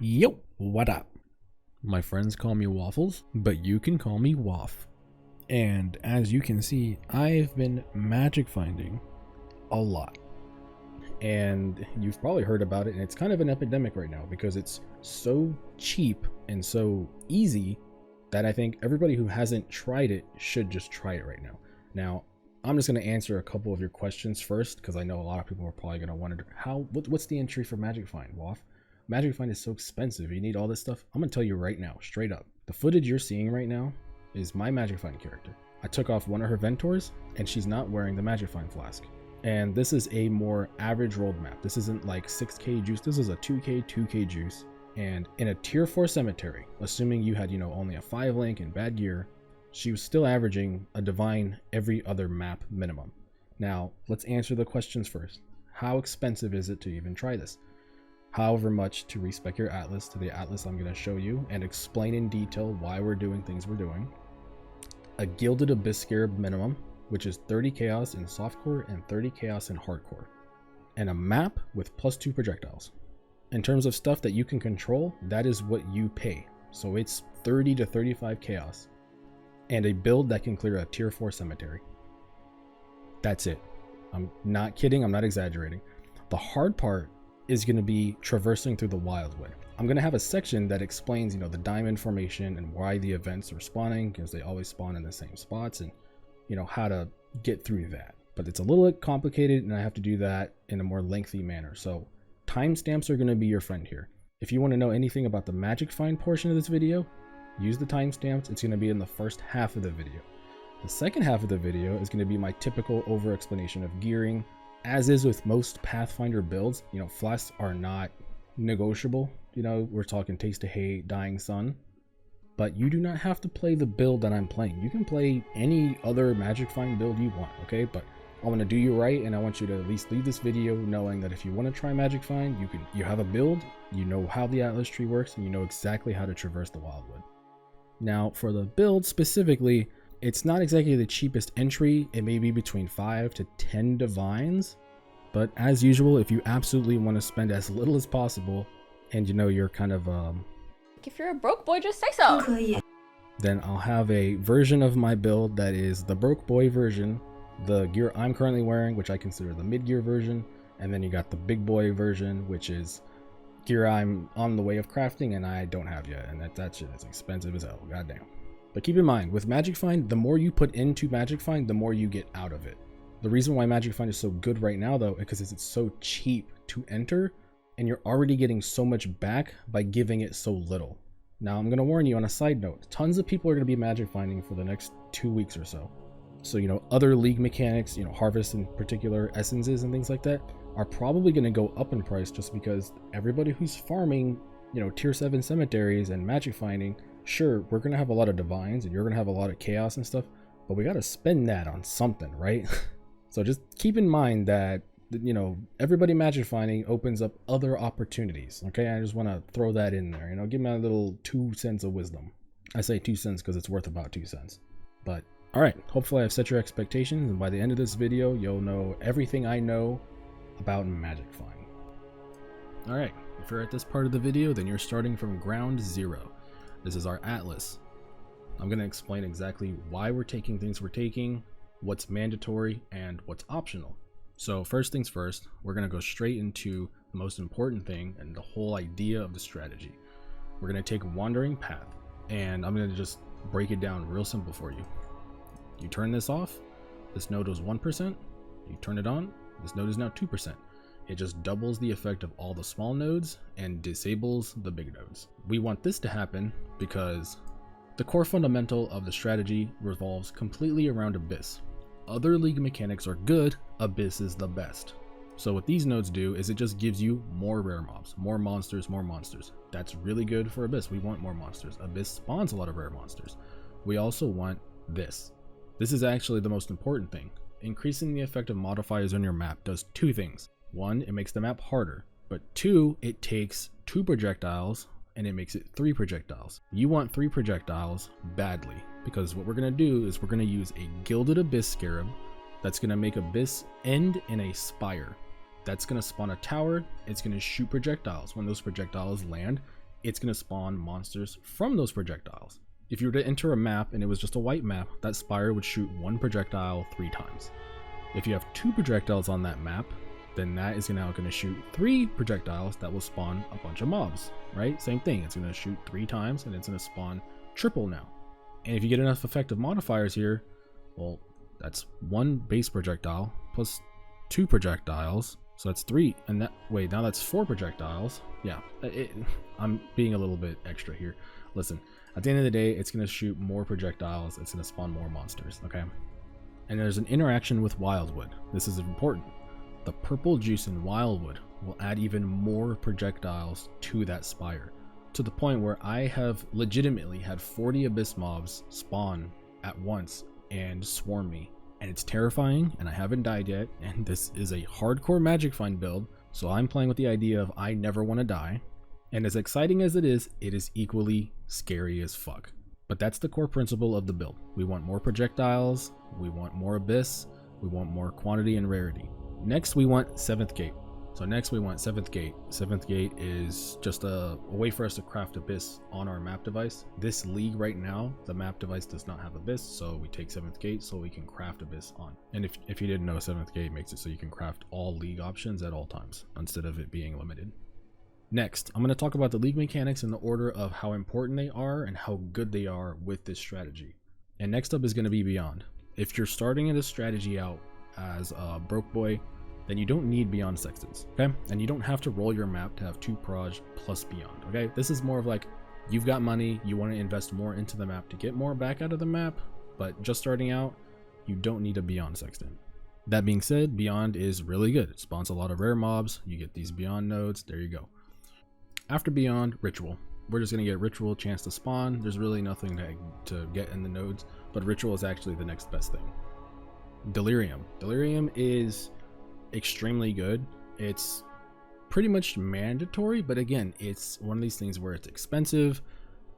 Yo, what up? My friends call me Waffles, but you can call me Waff. And as you can see, I've been magic finding a lot. And you've probably heard about it, and it's kind of an epidemic right now because it's so cheap and so easy that I think everybody who hasn't tried it should just try it right now. Now, I'm just going to answer a couple of your questions first because I know a lot of people are probably going to wonder what's the entry for Magic Find, Waff? Magic Find is so expensive. You need all this stuff. I'm going to tell you right now, straight up. The footage you're seeing right now is my Magic Find character. I took off one of her Ventors and she's not wearing the Magic Find flask. And this is a more average rolled map. This isn't like 6k juice. This is a 2k juice. And in a tier 4 cemetery, assuming you had, only a 5 link and bad gear, she was still averaging a divine every other map minimum. Now, let's answer the questions first. How expensive is it to even try this? However much to respec your atlas to the atlas I'm going to show you and explain in detail why we're doing things we're doing. A Gilded Abyss Scarab minimum, which is 30 chaos in softcore and 30 chaos in hardcore. And a map with +2 projectiles. In terms of stuff that you can control, that is what you pay. So it's 30 to 35 chaos. And a build that can clear a tier 4 cemetery. That's it. I'm not kidding, I'm not exaggerating. The hard part is going to be traversing through the Wildwood. I'm going to have a section that explains, the diamond formation and why the events are spawning, because they always spawn in the same spots, and how to get through that. But it's a little bit complicated and I have to do that in a more lengthy manner. So timestamps are going to be your friend here. If you want to know anything about the magic find portion of this video, use the timestamps. It's going to be in the first half of the video. The second half of the video is going to be my typical over explanation of gearing. As is with most Pathfinder builds, flasks are not negotiable. We're talking Taste of Hate, Dying Sun. But you do not have to play the build that I'm playing. You can play any other Magic Find build you want, okay? But I want to do you right, and I want you to at least leave this video knowing that if you want to try Magic Find, you have a build, you know how the Atlas tree works, and you know exactly how to traverse the Wildwood. Now, for the build specifically, it's not exactly the cheapest entry. It may be between 5 to 10 divines, but as usual, if you absolutely want to spend as little as possible, and you're kind of if you're a broke boy, just say so. Then I'll have a version of my build that is the broke boy version, the gear I'm currently wearing, which I consider the mid-gear version, and then you got the big boy version, which is gear I'm on the way of crafting and I don't have yet, and that shit is expensive as hell, goddamn. But keep in mind, with Magic Find, the more you put into Magic Find, the more you get out of it. The reason why Magic Find is so good right now, though, is because it's so cheap to enter, and you're already getting so much back by giving it so little. Now, I'm going to warn you on a side note, tons of people are going to be Magic Finding for the next 2 weeks or so. So, other league mechanics, harvest in particular, essences and things like that, are probably going to go up in price just because everybody who's farming, tier 7 cemeteries and Magic Finding, sure, we're going to have a lot of divines and you're going to have a lot of chaos and stuff, but we got to spend that on something, right? So just keep in mind that, everybody Magic Finding opens up other opportunities, okay? I just want to throw that in there, give me a little 2 cents of wisdom. I say 2 cents because it's worth about 2 cents. But, all right, hopefully I've set your expectations, and by the end of this video, you'll know everything I know about Magic Find. All right, if you're at this part of the video, then you're starting from ground zero. This is our Atlas. I'm going to explain exactly why we're taking things we're taking, what's mandatory, and what's optional. So first things first, we're going to go straight into the most important thing and the whole idea of the strategy. We're going to take Wandering Path, and I'm going to just break it down real simple for you. You turn this off, this node was 1%. You turn it on, this node is now 2%. It just doubles the effect of all the small nodes and disables the big nodes. We want this to happen because the core fundamental of the strategy revolves completely around Abyss. Other league mechanics are good, Abyss is the best. So what these nodes do is it just gives you more rare mobs, more monsters, more monsters. That's really good for Abyss. We want more monsters. Abyss spawns a lot of rare monsters. We also want this. This is actually the most important thing. Increasing the effect of modifiers on your map does 2 things. 1, it makes the map harder, but 2, it takes 2 projectiles and it makes it 3 projectiles. You want 3 projectiles badly, because what we're going to do is we're going to use a Gilded Abyss Scarab that's going to make Abyss end in a spire. That's going to spawn a tower. It's going to shoot projectiles. When those projectiles land, it's going to spawn monsters from those projectiles. If you were to enter a map and it was just a white map, that spire would shoot 1 projectile 3 times. If you have 2 projectiles on that map, then that is now going to shoot 3 projectiles that will spawn a bunch of mobs, right? Same thing, it's going to shoot 3 times and it's going to spawn triple now. And if you get enough effective modifiers here, well, that's 1 base projectile plus 2 projectiles. So that's 3, and that, wait, now that's 4 projectiles. Yeah, I'm being a little bit extra here. Listen, at the end of the day, it's going to shoot more projectiles. It's going to spawn more monsters, okay? And there's an interaction with Wildwood. This is important. The purple juice in Wildwood will add even more projectiles to that spire, to the point where I have legitimately had 40 abyss mobs spawn at once and swarm me. And it's terrifying, and I haven't died yet, and this is a hardcore Magic Find build, so I'm playing with the idea of I never want to die. And as exciting as it is equally scary as fuck. But that's the core principle of the build. We want more projectiles, we want more abyss, we want more quantity and rarity. Next we want 7th gate. So next we want 7th gate. 7th gate is just a way for us to craft abyss on our map device. This league right now, the map device does not have abyss, so we take 7th gate so we can craft abyss on. And if you didn't know, 7th gate makes it so you can craft all league options at all times instead of it being limited. Next, I'm going to talk about the league mechanics in the order of how important they are and how good they are with this strategy. And next up is going to be Beyond. If you're starting this strategy out as a broke boy, then you don't need Beyond Sextants, okay? And you don't have to roll your map to have 2 proj plus Beyond, okay? This is more of like, you've got money, you want to invest more into the map to get more back out of the map, but just starting out, you don't need a Beyond Sextant. That being said, Beyond is really good. It spawns a lot of rare mobs, you get these Beyond nodes, there you go. After Beyond, Ritual. We're just going to get Ritual chance to spawn. There's really nothing to get in the nodes, but Ritual is actually the next best thing. Delirium. Delirium is extremely good. It's pretty much mandatory, but again, it's one of these things where it's expensive.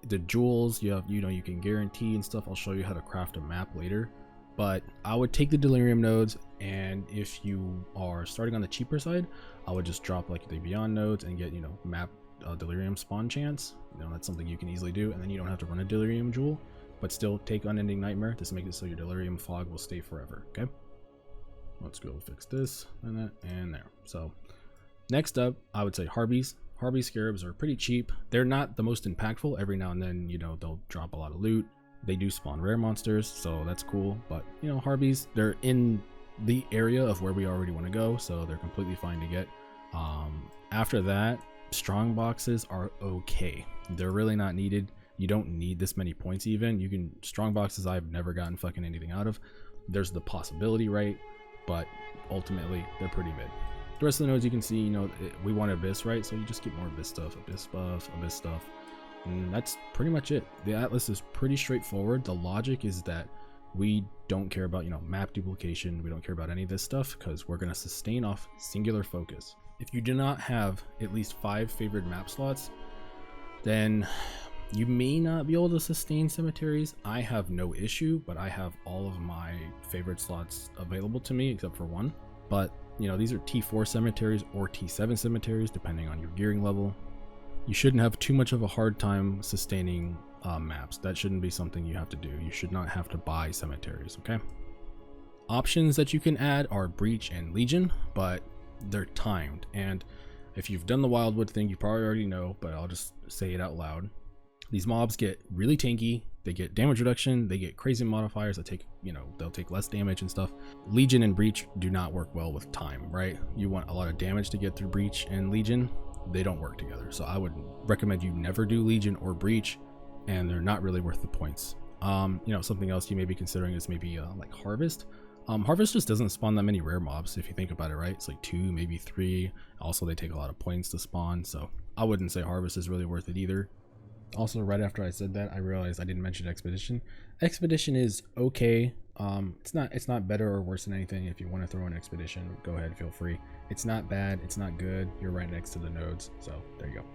The jewels you can guarantee and stuff. I'll show you how to craft a map later, but I would take the Delirium nodes, and if you are starting on the cheaper side, I would just drop like the Beyond nodes and get, map Delirium spawn chance. That's something you can easily do, and then you don't have to run a Delirium jewel, but still take Unending Nightmare to make it so your Delirium fog will stay forever, okay? Let's go fix this and that and there. So next up, I would say Harpies. Harpy Scarabs are pretty cheap. They're not the most impactful. Every now and then, they'll drop a lot of loot. They do spawn rare monsters, so that's cool. But Harpies, they're in the area of where we already want to go, so they're completely fine to get. After that, strong boxes are okay. They're really not needed. You don't need this many points even. Strong boxes I've never gotten fucking anything out of. There's the possibility, right? But ultimately they're pretty mid. The rest of the nodes you can see, we want abyss, right? So you just get more abyss stuff, abyss buff, abyss stuff, and that's pretty much it. The atlas is pretty straightforward. The logic is that we don't care about map duplication. We don't care about any of this stuff because we're going to sustain off singular focus. If you do not have at least 5 favored map slots, then you may not be able to sustain cemeteries. I have no issue, but I have all of my favorite slots available to me except for 1. But these are T4 cemeteries or T7 cemeteries depending on your gearing level. You shouldn't have too much of a hard time sustaining maps. That shouldn't be something you have to do. You should not have to buy cemeteries, okay? Options that you can add are Breach and Legion, but they're timed. And if you've done the Wildwood thing, you probably already know, but I'll just say it out loud. These mobs get really tanky, they get damage reduction, they get crazy modifiers that take, they'll take less damage and stuff. Legion and Breach do not work well with time, right? You want a lot of damage to get through Breach and Legion. They don't work together. So I would recommend you never do Legion or Breach, and they're not really worth the points. Something else you may be considering is maybe like Harvest. Harvest just doesn't spawn that many rare mobs if you think about it, right? It's like 2, maybe 3. Also, they take a lot of points to spawn, so I wouldn't say Harvest is really worth it either. Also, right after I said that, I realized I didn't mention Expedition. Expedition is okay. It's not better or worse than anything. If you want to throw in Expedition, go ahead, feel free. It's not bad, it's not good. You're right next to the nodes, so there you go.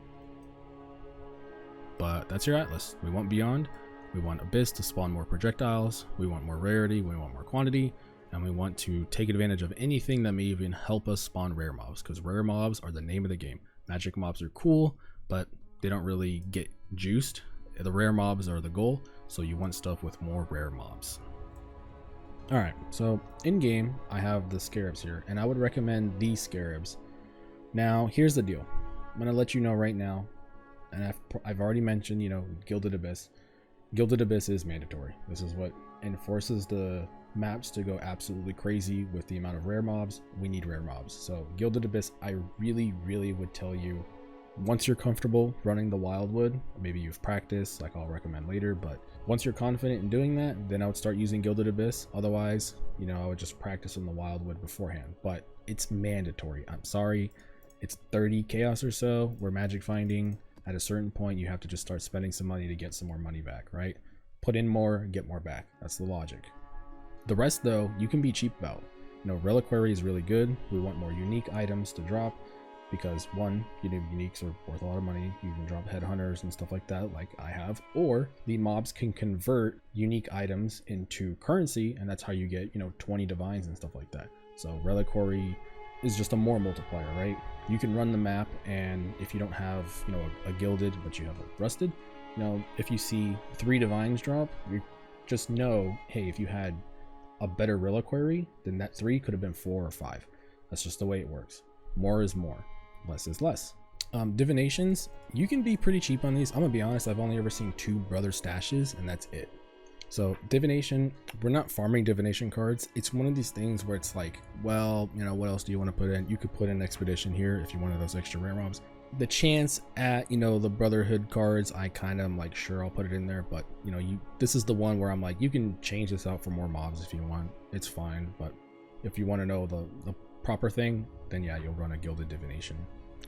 But that's your atlas. We want Beyond, we want Abyss to spawn more projectiles, we want more rarity, we want more quantity, and we want to take advantage of anything that may even help us spawn rare mobs, because rare mobs are the name of the game. Magic mobs are cool, but they don't really get juiced. The rare mobs are the goal, so you want stuff with more rare mobs. Alright, so in game, I have the Scarabs here, and I would recommend these Scarabs. Now, here's the deal. I'm going to let you know right now, and I've already mentioned, you know, Gilded Abyss. Gilded Abyss is mandatory. This is what enforces the maps to go absolutely crazy with the amount of rare mobs. We need rare mobs. So Gilded Abyss, I really would tell you, once you're comfortable running the Wildwood, maybe you've practiced, like I'll recommend later, but once you're confident in doing that, then I would start using Gilded Abyss. Otherwise, you know, I would just practice on the Wildwood beforehand, but it's mandatory. I'm sorry. It's 30 chaos or so. We're magic finding. At a certain point, you have to just start spending some money to get some more money back, right? Put in more, get more back. That's the logic. The rest, though, you can be cheap about. You know, Reliquary is really good. We want more unique items to drop because, one, you know, uniques are worth a lot of money. You can drop headhunters and stuff like that, like I have. Or the mobs can convert unique items into currency, and that's how you get, you know, 20 divines and stuff like that. So Reliquary is just a more multiplier, right? You can run the map, and if you don't have, you know, a gilded, but you have a rusted, you know, if you see 3 divines drop, you just know, hey, if you had a better Reliquary, then that 3 could have been 4 or 5. That's just the way it works. More is more, less is less. Divinations, you can be pretty cheap on these. I'm gonna be honest, I've only ever seen 2 brother stashes, and that's it. So divination, we're not farming divination cards. It's one of these things where it's like, well, you know, what else do you want to put in? You could put in expedition here if you wanted those extra rare mobs. The chance at, you know, the brotherhood cards, I kind of am like, sure, I'll put it in there, but you know, this is the one where I'm like, you can change this out for more mobs if you want. It's fine, but if you want to know the proper thing, then yeah, you'll run a gilded divination.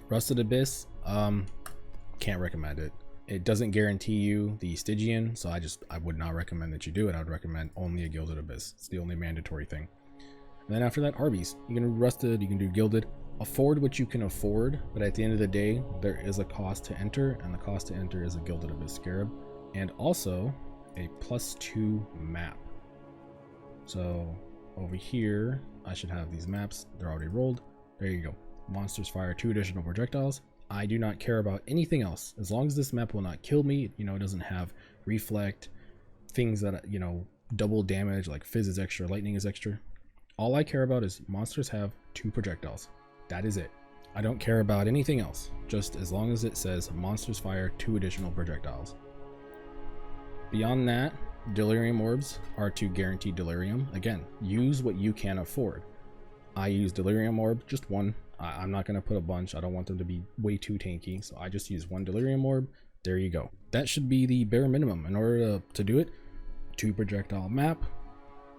Rusted Abyss, can't recommend it. It doesn't guarantee you the Stygian, so I would not recommend that you do it. I would recommend only a Gilded Abyss. It's the only mandatory thing. And then after that, Arby's. You can do Rusted, you can do Gilded. Afford what you can afford, but at the end of the day, there is a cost to enter, and the cost to enter is a Gilded Abyss Scarab, and also a +2 map. So over here, I should have these maps. They're already rolled. There you go. Monsters fire 2 additional projectiles. I do not care about anything else. As long as this map will not kill me, you know, it doesn't have reflect, things that, you know, double damage, like Fizz is extra, lightning is extra. All I care about is monsters have 2 projectiles. That is it. I don't care about anything else, just as long as it says monsters fire 2 additional projectiles. Beyond that, delirium orbs are to guarantee delirium. Again, use what you can afford. I use delirium orb, just 1. I'm not going to put a bunch. I don't want them to be way too tanky, so I just use 1 delirium orb. There you go. That should be the bare minimum. In order to do it, 2 projectile map,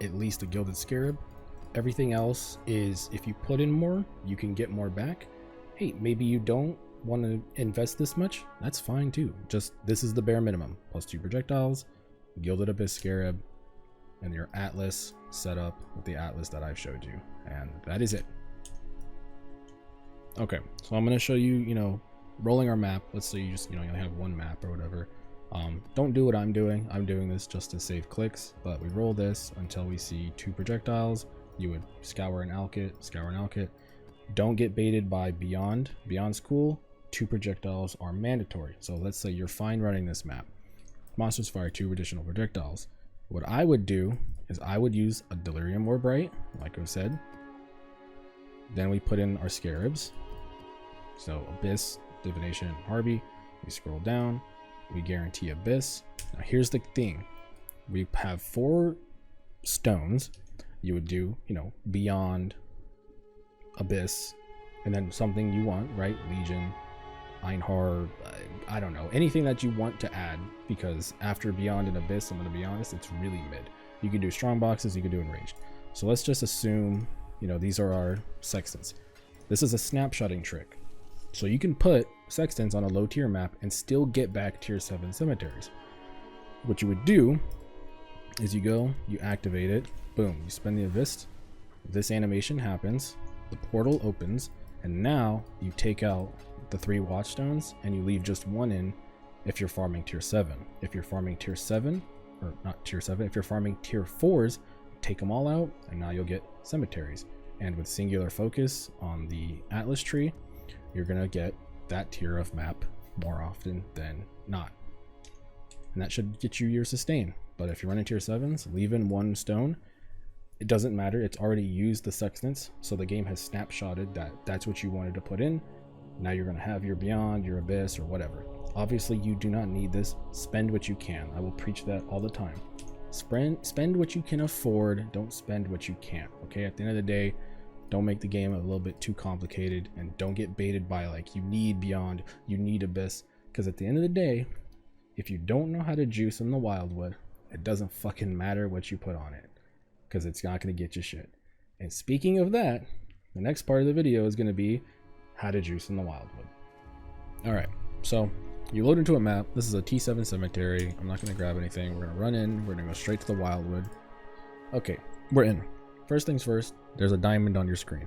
at least a gilded scarab. Everything else is, if you put in more, you can get more back. Hey, maybe you don't want to invest this much. That's fine too. Just, this is the bare minimum. +2 projectiles, Gilded Abyss Scarab, and your Atlas set up with the Atlas that I've showed you. And that is it. Okay, so I'm going to show you, you know, rolling our map. Let's say you just, you know, you have 1 map or whatever. Don't do what I'm doing. I'm doing this just to save clicks, but we roll this until we see 2 projectiles. You would scour and alkit, scour and alkit. Don't get baited by Beyond. Beyond's cool. 2 projectiles are mandatory. So let's say you're fine running this map. Monsters fire 2 additional projectiles. What I would do is I would use a Delirium Orb, right? Like I said. Then we put in our Scarabs. So Abyss, Divination, Harvey. We scroll down. We guarantee Abyss. Now here's the thing. We have 4 stones. You would do, you know, Beyond, Abyss, and then something you want, right? Legion, Einhar, I don't know. Anything that you want to add, because after Beyond and Abyss, I'm going to be honest, it's really mid. You can do strong boxes, you can do enraged. So let's just assume, you know, these are our Sextants. This is a snapshotting trick. So you can put Sextants on a low tier map and still get back tier 7 cemeteries. What you would do is you go, you activate it, boom, you spend the Abyss, this animation happens, the portal opens, and now you take out the 3 watchstones and you leave just 1 in if you're farming tier 7. If you're farming tier 7, or not tier 7, if you're farming tier 4s, take them all out and now you'll get cemeteries. And with singular focus on the Atlas tree, you're gonna get that tier of map more often than not. And that should get you your sustain. But if you run into your 7s, leave in 1 stone. It doesn't matter, it's already used the sextants, so the game has snapshotted that that's what you wanted to put in. Now you're going to have your beyond, your abyss, or whatever. Obviously you do not need this. Spend what you can. I will preach that all the time. Spend what you can afford, don't spend what you can't. Okay, at the end of the day, don't make the game a little bit too complicated, and don't get baited by like you need beyond, you need abyss, because at the end of the day, if you don't know how to juice in the wildwood, it doesn't fucking matter what you put on it, because it's not going to get you shit. And speaking of that, the next part of the video is going to be how to juice in the wildwood. All right, so you load into a map. This is a T7 cemetery. I'm not going to grab anything. We're going to run in. We're going to go straight to the wildwood. Okay, we're in. First things first, there's a diamond on your screen.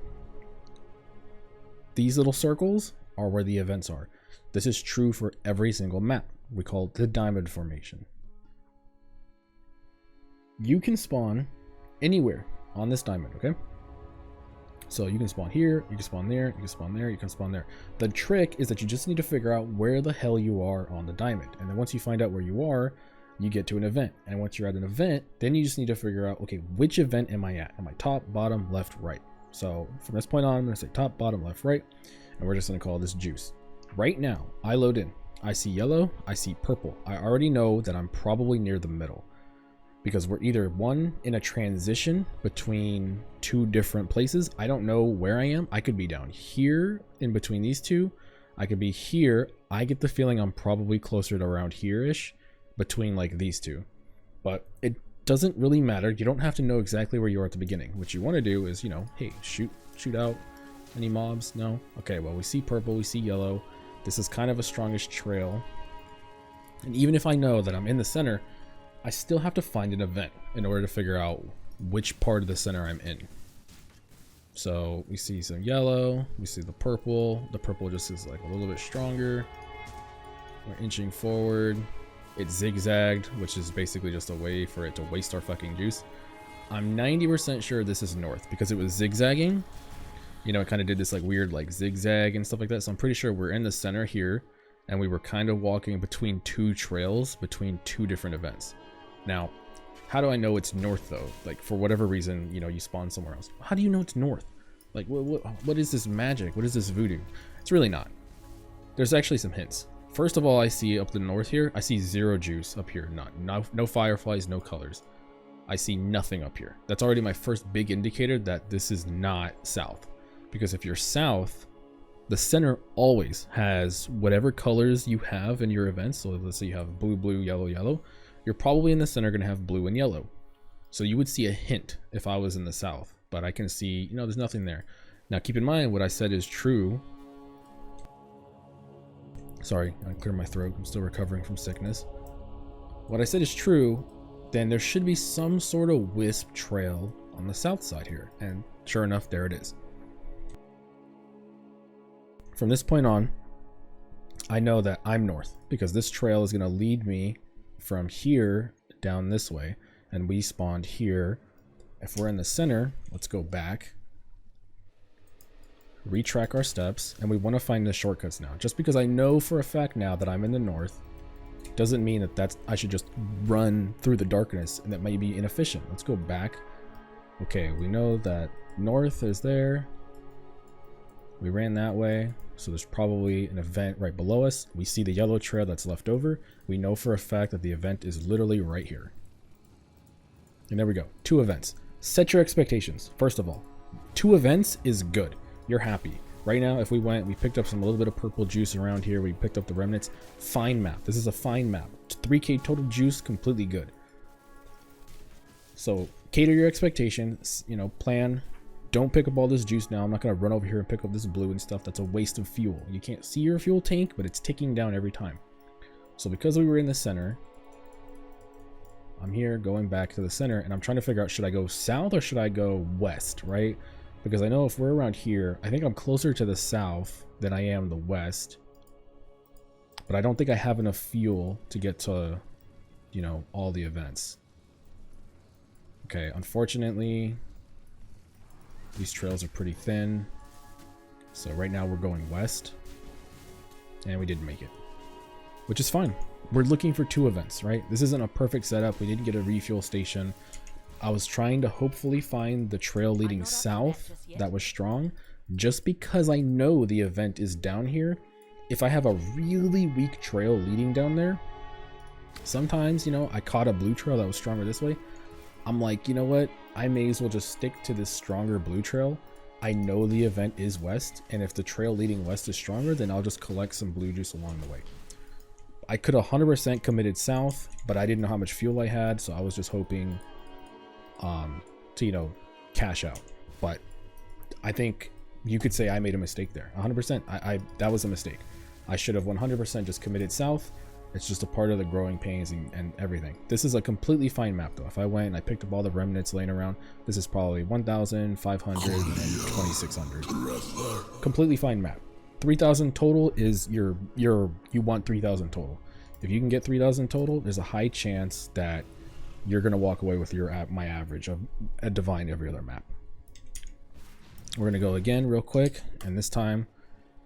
These little circles are where the events are. This is true for every single map. We call it the diamond formation. You can spawn anywhere on this diamond, okay? So you can spawn here, you can spawn there, you can spawn there, you can spawn there. The trick is that you just need to figure out where the hell you are on the diamond. And then once you find out where you are, you get to an event. And once you're at an event, then you just need to figure out, okay, which event am I at? Am I top, bottom, left, right? So from this point on, I'm going to say top, bottom, left, right. And we're just going to call this juice. Right now, I load in. I see yellow, I see purple. I already know that I'm probably near the middle, because we're either one in a transition between 2 different places. I don't know where I am. I could be down here in between these 2. I could be here. I get the feeling I'm probably closer to around here-ish between like these 2. But it doesn't really matter. You don't have to know exactly where you are at the beginning. What you want to do is, you know, hey, shoot out any mobs. No? Okay, well, we see purple, we see yellow. This is kind of a strongish trail. And even if I know that I'm in the center, I still have to find an event in order to figure out which part of the center I'm in. So we see some yellow, we see the purple. The purple just is like a little bit stronger. We're inching forward. It zigzagged, which is basically just a way for it to waste our fucking juice. I'm 90% sure this is north because it was zigzagging. You know, it kind of did this like weird like zigzag and stuff like that. So I'm pretty sure we're in the center here, and we were kind of walking between 2 trails, between 2 different events. Now, how do I know it's north though? Like for whatever reason, you know, you spawn somewhere else. How do you know it's north? Like what is this magic? What is this voodoo? It's really not. There's actually some hints. First of all, I see up the north here, I see 0 juice up here. No fireflies, no colors. I see nothing up here. That's already my first big indicator that this is not south. Because if you're south, the center always has whatever colors you have in your events. So let's say you have blue, blue, yellow, yellow. You're probably in the center going to have blue and yellow. So you would see a hint if I was in the south. But I can see, you know, there's nothing there. Now keep in mind what I said is true. Sorry, I cleared my throat. I'm still recovering from sickness. What I said is true. Then there should be some sort of wisp trail on the south side here. And sure enough, there it is. From this point on, I know that I'm north because this trail is going to lead me from here down this way, and we spawned here. If we're in the center, let's go back, retrack our steps, and we want to find the shortcuts now. Just because I know for a fact now that I'm in the north doesn't mean that I should just run through the darkness, and that might be inefficient. Let's go back. Okay, we know that north is there. We ran that way, so there's probably an event right below us. We see the yellow trail that's left over. We know for a fact that the event is literally right here. And there we go. 2 events. Set your expectations. First of all, 2 events is good. You're happy. Right now, if we went, we picked up a little bit of purple juice around here. We picked up the remnants. Fine map. This is a fine map. 3k total juice, completely good. So cater your expectations, you know, plan. Don't pick up all this juice now. I'm not going to run over here and pick up this blue and stuff. That's a waste of fuel. You can't see your fuel tank, but it's ticking down every time. So because we were in the center, I'm here going back to the center, and I'm trying to figure out, should I go south or should I go west, right? Because I know if we're around here, I think I'm closer to the south than I am the west. But I don't think I have enough fuel to get to, you know, all the events. Okay, unfortunately, these trails are pretty thin. So right now we're going west. And we didn't make it. which is fine. We're looking for 2 events, right? This isn't a perfect setup. We didn't get a refuel station. I was trying to hopefully find the trail leading south that was strong, just because I know the event is down here. If I have a really weak trail leading down there, sometimes, you know, I caught a blue trail that was stronger this way. I'm like, you know what? I may as well just stick to this stronger blue trail. I know the event is west, and if the trail leading west is stronger, then I'll just collect some blue juice along the way. I could 100% committed south, but I didn't know how much fuel I had, so I was just hoping to, you know, cash out. But I think you could say I made a mistake there. 100%. That was a mistake. I should have 100% just committed south. It's just a part of the growing pains and everything. This is a completely fine map though. If I went and I picked up all the remnants laying around, this is probably 1,500 and 2,600. Completely fine map. 3,000 total is you want 3,000 total. If you can get 3,000 total, there's a high chance that you're gonna walk away with my average of a divine every other map. We're gonna go again real quick, and this time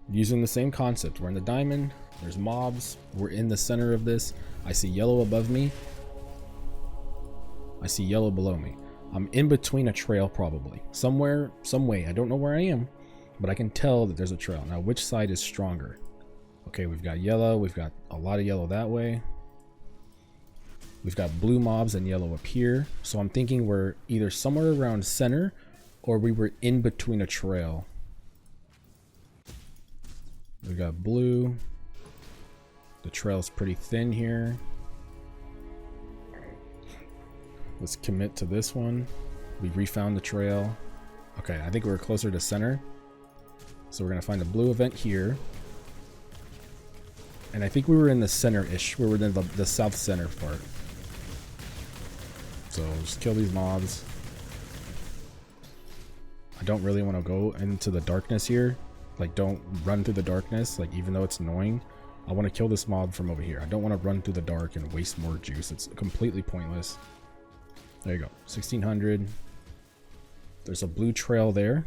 using the same concept. We're in the diamond. There's mobs. We're in the center of this. I see yellow above me. I see yellow below me. I'm in between a trail probably. Somewhere, some way. I don't know where I am, but I can tell that there's a trail. Now, which side is stronger? Okay, we've got yellow. We've got a lot of yellow that way. We've got blue mobs and yellow up here. So I'm thinking we're either somewhere around center or we were in between a trail. We got blue. The trail's pretty thin here. Let's commit to this one. We refound the trail. Okay, I think we're closer to center. So we're gonna find a blue event here. And I think we were in the center-ish. We were in the south center part. So just kill these mobs. I don't really want to go into the darkness here. Like, don't run through the darkness. Like, even though it's annoying, I want to kill this mob from over here. I don't want to run through the dark and waste more juice. It's completely pointless. There you go. 1,600. There's a blue trail there.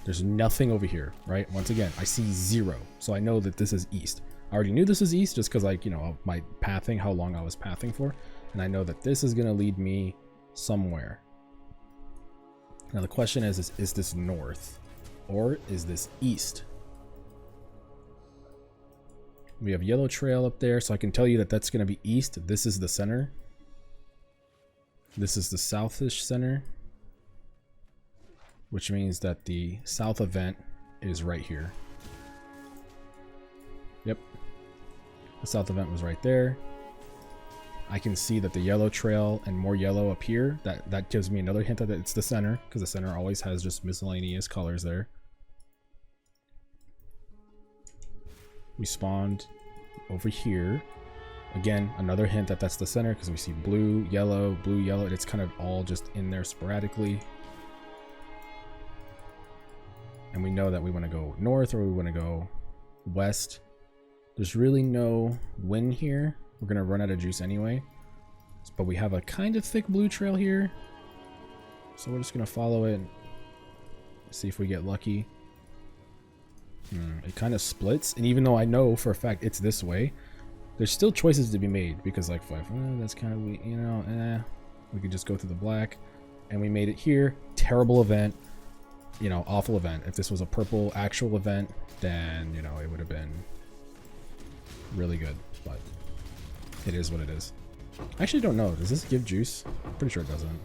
There's nothing over here, right? Once again, I see 0. So I know that this is east. I already knew this is east just because, like, you know, my pathing, how long I was pathing for. And I know that this is going to lead me somewhere. Now the question is this north or is this east? We have yellow trail up there, so I can tell you that that's going to be east. This is the center. This is the southish center, which means that the south event is right here. Yep. The south event was right there. I can see that the yellow trail and more yellow up here, that gives me another hint that it's the center, because the center always has just miscellaneous colors there. We spawned over here. Again, another hint that that's the center, because we see blue, yellow, and it's kind of all just in there sporadically. And we know that we want to go north or we want to go west. There's really no win here. We're going to run out of juice anyway. But we have a kind of thick blue trail here. So we're just going to follow it. See if we get lucky. It kind of splits. And even though I know for a fact it's this way, there's still choices to be made. Because like, that's kind of weak, you know, we could just go through the black. And we made it here. Terrible event. You know, awful event. If this was a purple actual event, then, you know, it would have been really good. But it is what it is. I actually don't know. Does this give juice? I'm pretty sure it doesn't.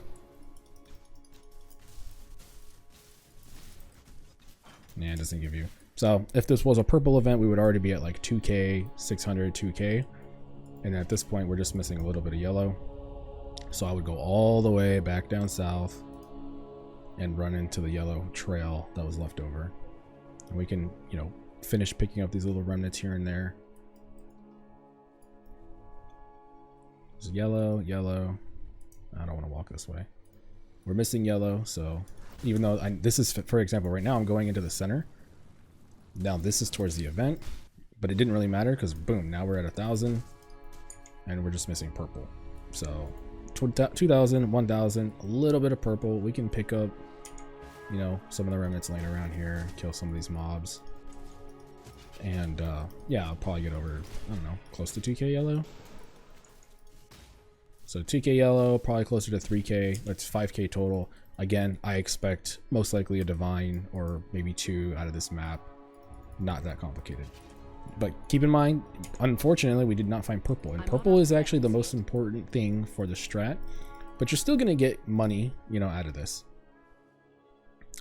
Yeah, it doesn't give you. So if this was a purple event, we would already be at like 2k, 600, 2k. And at this point, we're just missing a little bit of yellow. So I would go all the way back down south and run into the yellow trail that was left over. And we can, you know, finish picking up these little remnants here and there. There's yellow, yellow. I don't want to walk this way. We're missing yellow, so even though this is, for example, right now I'm going into the center. Now this is towards the event, but it didn't really matter because boom, now we're at 1,000 and we're just missing purple. So 2,000, 1,000, a little bit of purple. We can pick up, you know, some of the remnants laying around here, kill some of these mobs. And yeah, I'll probably get over, I don't know, close to 2k yellow. So 2k yellow, probably closer to 3k. That's 5k total. Again, I expect most likely a divine or maybe 2 out of this map. Not that complicated. But keep in mind, unfortunately, we did not find purple. And purple is actually the most important thing for the strat. But you're still going to get money, you know, out of this.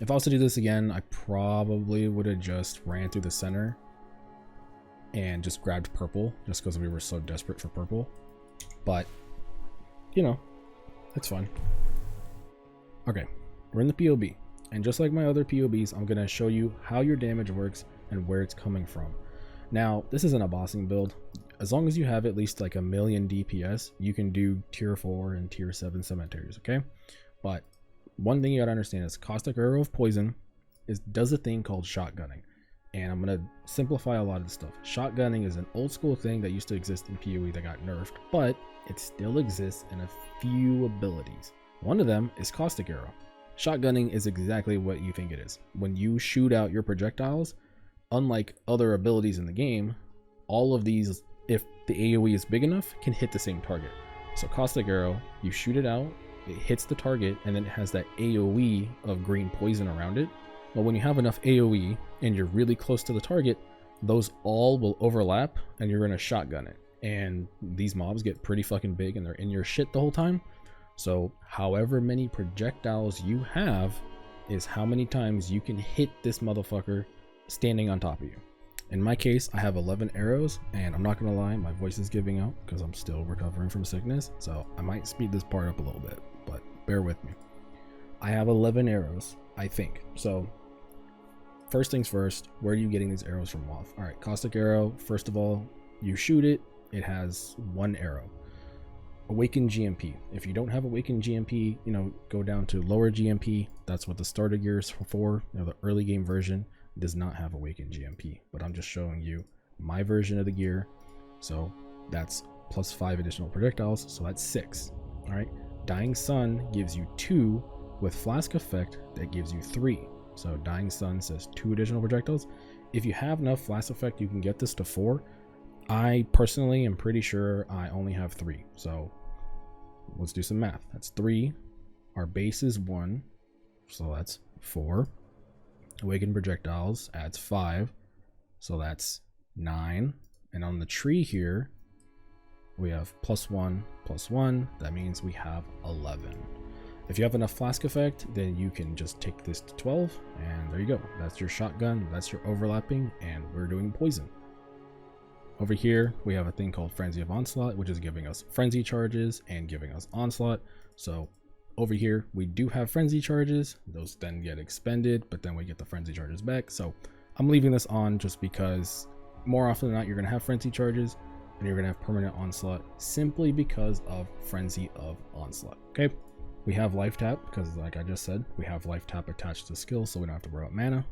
If I was to do this again, I probably would have just ran through the center and just grabbed purple just because we were so desperate for purple. But, you know, it's fun. Okay, we're in the POB. And just like my other POBs, I'm going to show you how your damage works and where it's coming from. Now, this isn't a bossing build. As long as you have at least like 1,000,000 DPS, you can do tier 4 and tier 7 cemeteries, okay? But one thing you gotta understand is Caustic Arrow of Poison does a thing called shotgunning. And I'm gonna simplify a lot of the stuff. Shotgunning is an old school thing that used to exist in PoE that got nerfed, but it still exists in a few abilities. One of them is Caustic Arrow. Shotgunning is exactly what you think it is. When you shoot out your projectiles, unlike other abilities in the game, all of these, if the AoE is big enough, can hit the same target. So Caustic Arrow, you shoot it out, it hits the target, and then it has that AoE of green poison around it. Well, when you have enough AoE and you're really close to the target, those all will overlap and you're gonna shotgun it. And these mobs get pretty fucking big and they're in your shit the whole time. So however many projectiles you have is how many times you can hit this motherfucker standing on top of you. In my case, I have 11 arrows, and I'm not gonna lie, my voice is giving out because I'm still recovering from sickness, so I might speed this part up a little bit, but bear with me. I have 11 arrows, I think. So first things first, where are you getting these arrows from off? All right, Caustic Arrow, first of all, you shoot it, it has 1 arrow. Awakened GMP. If you don't have Awakened GMP, you know, go down to lower GMP. That's what the starter gear is for. You know, the early game version does not have Awakened GMP, but I'm just showing you my version of the gear. So that's plus 5 additional projectiles, so that's 6. All right, Dying Sun gives you 2 with Flask Effect that gives you 3. So Dying Sun says 2 additional projectiles. If you have enough Flask Effect, you can get this to 4. I personally am pretty sure I only have 3. So let's do some math. That's 3. Our base is 1, so that's 4. Awakened projectiles adds 5, so that's 9. And on the tree here, we have +1, +1. That means we have 11. If you have enough Flask Effect, then you can just take this to 12, and there you go. That's your shotgun, that's your overlapping, and we're doing poison. Over here, we have a thing called Frenzy of Onslaught, which is giving us frenzy charges and giving us onslaught. So over here, we do have frenzy charges. Those then get expended, but then we get the frenzy charges back. So I'm leaving this on just because more often than not, you're going to have frenzy charges and you're going to have permanent onslaught simply because of Frenzy of Onslaught. Okay. We have life tap because, like I just said, we have life tap attached to skill, so we don't have to worry about mana.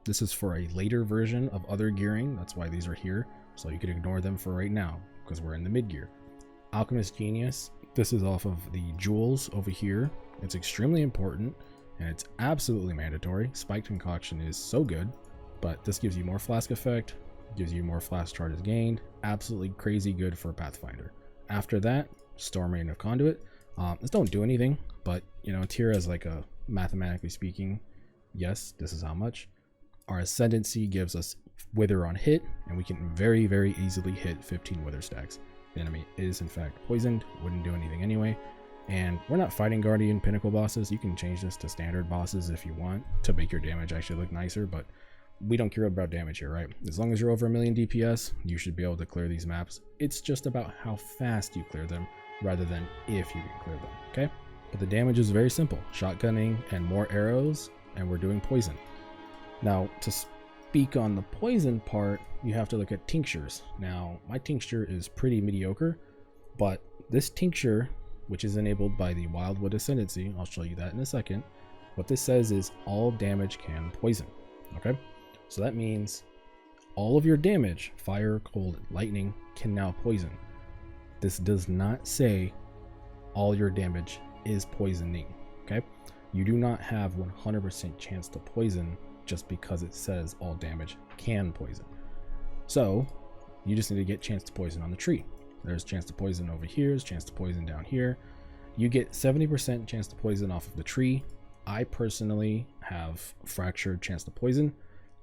This is for a later version of other gearing. That's why these are here. So you can ignore them for right now because we're in the mid gear. Alchemist Genius. This is off of the jewels over here. It's extremely important and it's absolutely mandatory. Spiked Concoction is so good, but this gives you more Flask Effect, gives you more flask charges gained. Absolutely crazy good for Pathfinder. After that, Storm Rain of Conduit. This don't do anything, but you know, tier as like a mathematically speaking, yes, this is how much. Our Ascendancy gives us Wither on hit, and we can very, very easily hit 15 Wither stacks. The enemy is in fact poisoned, wouldn't do anything anyway. And we're not fighting Guardian Pinnacle bosses. You can change this to standard bosses if you want to make your damage actually look nicer, but we don't care about damage here, right? As long as you're over 1,000,000 DPS, you should be able to clear these maps. It's just about how fast you clear them rather than if you can clear them, okay? But the damage is very simple. Shotgunning and more arrows, and we're doing poison. Now, to speak on the poison part, you have to look at tinctures. Now, my tincture is pretty mediocre, but this tincture, which is enabled by the Wildwood Ascendancy, I'll show you that in a second. What this says is all damage can poison, okay? So that means all of your damage, fire, cold, lightning, can now poison. This does not say all your damage is poisoning, okay? You do not have 100% chance to poison just because it says all damage can poison. So you just need to get chance to poison on the tree. There's chance to poison over here, there's chance to poison down here. You get 70% chance to poison off of the tree. I personally have fractured chance to poison.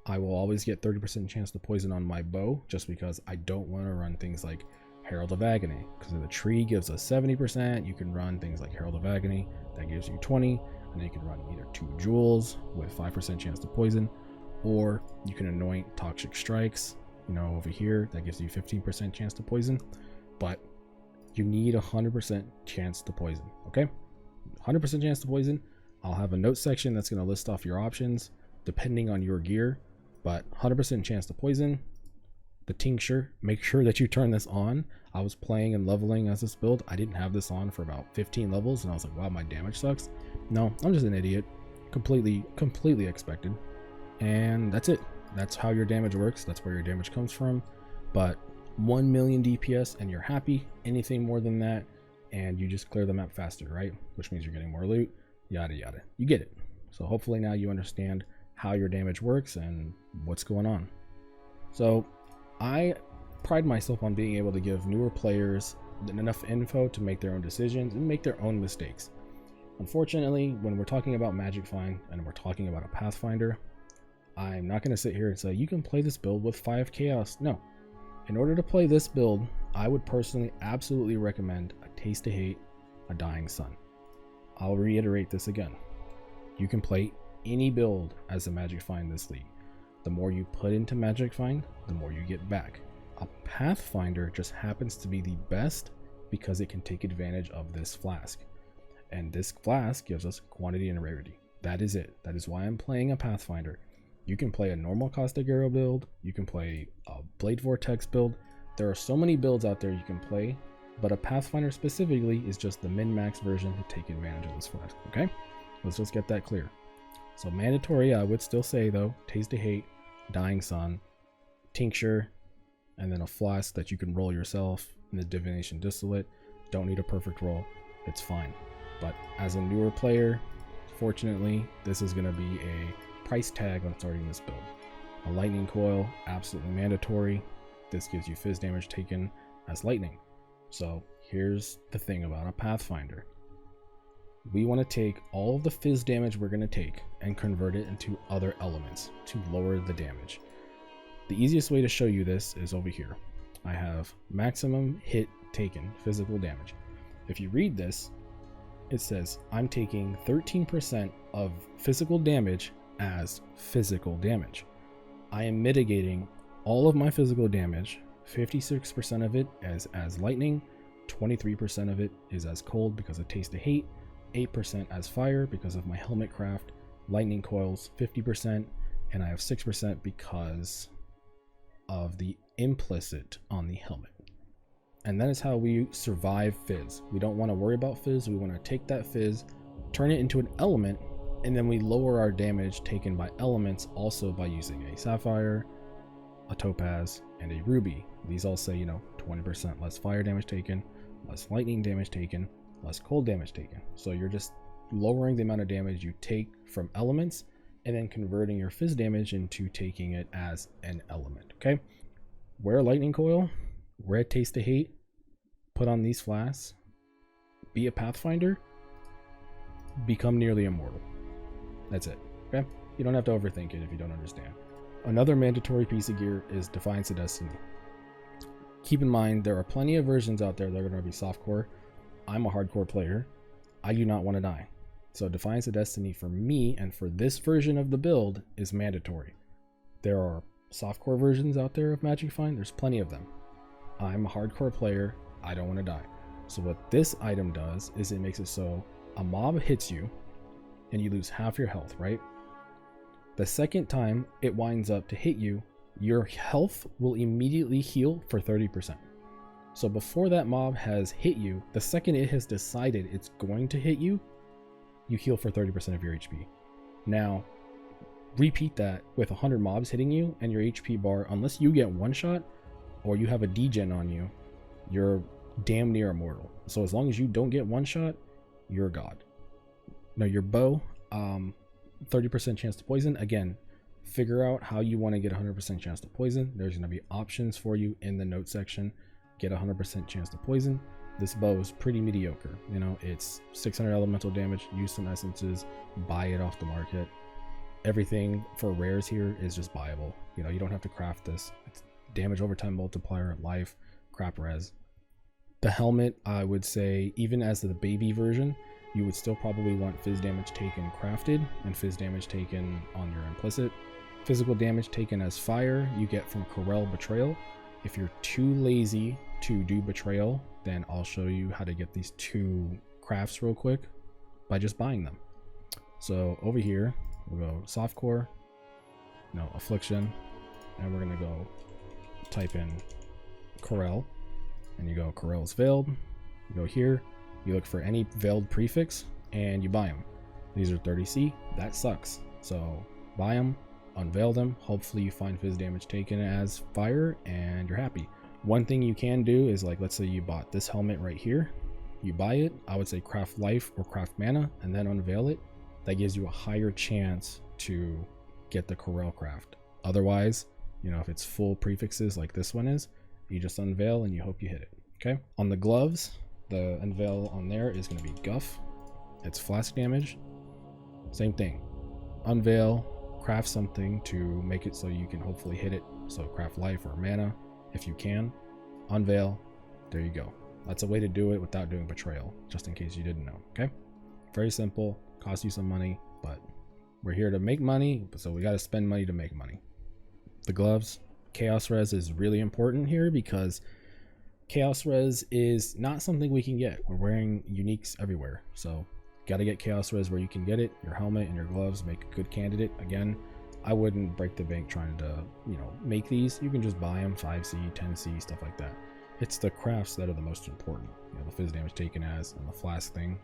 I will always get 30% chance to poison on my bow, just because I don't want to run things like Herald of Agony, because the tree gives us 70%. You can run things like Herald of Agony, that gives you 20, and then you can run either 2 jewels with 5% chance to poison, or you can anoint Toxic Strikes, you know, over here, that gives you 15% chance to poison. But you need 100% chance to poison, okay? 100% chance to poison. I'll have a note section that's going to list off your options depending on your gear, but 100% chance to poison. The tincture, make sure that you turn this on. I was playing and leveling as this build. I didn't have this on for about 15 levels, and I was like, wow, my damage sucks. No, I'm just an idiot. Completely expected. And that's it. That's how your damage works. That's where your damage comes from. But 1 million DPS and you're happy. Anything more than that and you just clear the map faster, right? Which means you're getting more loot, yada yada. You get it. So hopefully now you understand how your damage works and what's going on. So I pride myself on being able to give newer players enough info to make their own decisions and make their own mistakes. Unfortunately, when we're talking about Magic Find and we're talking about a Pathfinder, I'm not going to sit here and say you can play this build with 5 chaos. No. In order to play this build, I would personally absolutely recommend a Taste of Hate, a Dying Sun. I'll reiterate this again. You can play any build as a Magic Find this league. The more you put into Magic Find, the more you get back. A Pathfinder just happens to be the best because it can take advantage of this flask. And this flask gives us quantity and rarity. That is it. That is why I'm playing a Pathfinder. You can play a normal Caustic Arrow build. You can play a Blade Vortex build. There are so many builds out there you can play, but a Pathfinder specifically is just the min-max version to take advantage of this flask, okay? Let's just get that clear. So mandatory, I would still say though, Taste of Hate, Dying Sun, Tincture, and then a flask that you can roll yourself in the Divination Distillate. Don't need a perfect roll, it's fine. But as a newer player, fortunately, this is gonna be a price tag on starting this build. A Lightning Coil, absolutely mandatory. This gives you fizz damage taken as lightning. So here's the thing about a Pathfinder. We want to take all of the fizz damage we're going to take and convert it into other elements to lower the damage. The easiest way to show you this is over here. I have maximum hit taken physical damage. If you read this, it says I'm taking 13% of physical damage as physical damage. I am mitigating all of my physical damage. 56% of it as lightning, 23% of it is as cold because of Taste of Hate, 8% as fire because of my helmet craft, lightning coils 50%, and I have 6% because of the implicit on the helmet. And that is how we survive fizz. We don't want to worry about fizz. We want to take that fizz, turn it into an element, and then we lower our damage taken by elements also by using a sapphire, a topaz, and a ruby. These all say, 20% less fire damage taken, less lightning damage taken, less cold damage taken. So you're just lowering the amount of damage you take from elements and then converting your fizz damage into taking it as an element, okay? Wear a lightning coil, wear a Taste of Hate, put on these flasks, be a Pathfinder, become nearly immortal. That's it, okay? You don't have to overthink it if you don't understand. Another mandatory piece of gear is Defiance of Destiny. Keep in mind, there are plenty of versions out there that are going to be softcore. I'm a hardcore player. I do not want to die. So Defiance of Destiny for me and for this version of the build is mandatory. There are softcore versions out there of Magic Find. There's plenty of them. I'm a hardcore player. I don't want to die. So what this item does is it makes it so a mob hits you and you lose half your health, right? The second time it winds up to hit you, your health will immediately heal for 30%. So before that mob has hit you, the second it has decided it's going to hit you, you heal for 30% of your HP. Now, repeat that with 100 mobs hitting you and your HP bar, unless you get one shot or you have a degen on you, you're damn near immortal. So as long as you don't get one shot, you're a god. Now your bow, 30% chance to poison. Again, Figure out how you want to get 100% chance to poison. There's going to be options for you in the note section. Get 100% chance to poison. This bow is pretty mediocre. You know, it's 600 elemental damage. Use some essences. Buy it off the market. Everything for rares here is just buyable. You know, you don't have to craft this. It's damage overtime multiplier, life, crap res. The helmet, I would say, even as the baby version, you would still probably want fizz damage taken crafted and fizz damage taken on your implicit. Physical damage taken as fire you get from Corel Betrayal. If you're too lazy to do Betrayal, then I'll show you how to get these 2 crafts real quick by just buying them. So over here, we'll go Softcore, no, Affliction, and we're gonna go type in Corel, and you go Corel's Veiled. You go here, you look for any Veiled prefix, and you buy them. These are 30C, that sucks. So buy them, unveil them, hopefully you find fizz damage taken as fire, and you're happy. One thing you can do is, like, let's say you bought this helmet right here, you buy it, I would say craft life or craft mana and then unveil it. That gives you a higher chance to get the Corel craft. Otherwise, you know, if it's full prefixes like this one is, you just unveil and you hope you hit it. Okay, on the gloves, the unveil on there is going to be Guff. It's flask damage. Same thing, unveil, craft something to make it so you can hopefully hit it. So craft life or mana if you can, unveil, there you go. That's a way to do it without doing betrayal, just in case you didn't know. Okay, very simple, costs you some money, but we're here to make money, so we got to spend money to make money. The gloves, chaos res is really important here because chaos res is not something we can get. We're wearing uniques everywhere, so got to get chaos res where you can get it. Your helmet and your gloves make a good candidate. Again, I wouldn't break the bank trying to, you know, make these. You can just buy them, 5C, 10C, stuff like that. It's the crafts that are the most important. You know, the fizz damage taken as and the flask thing.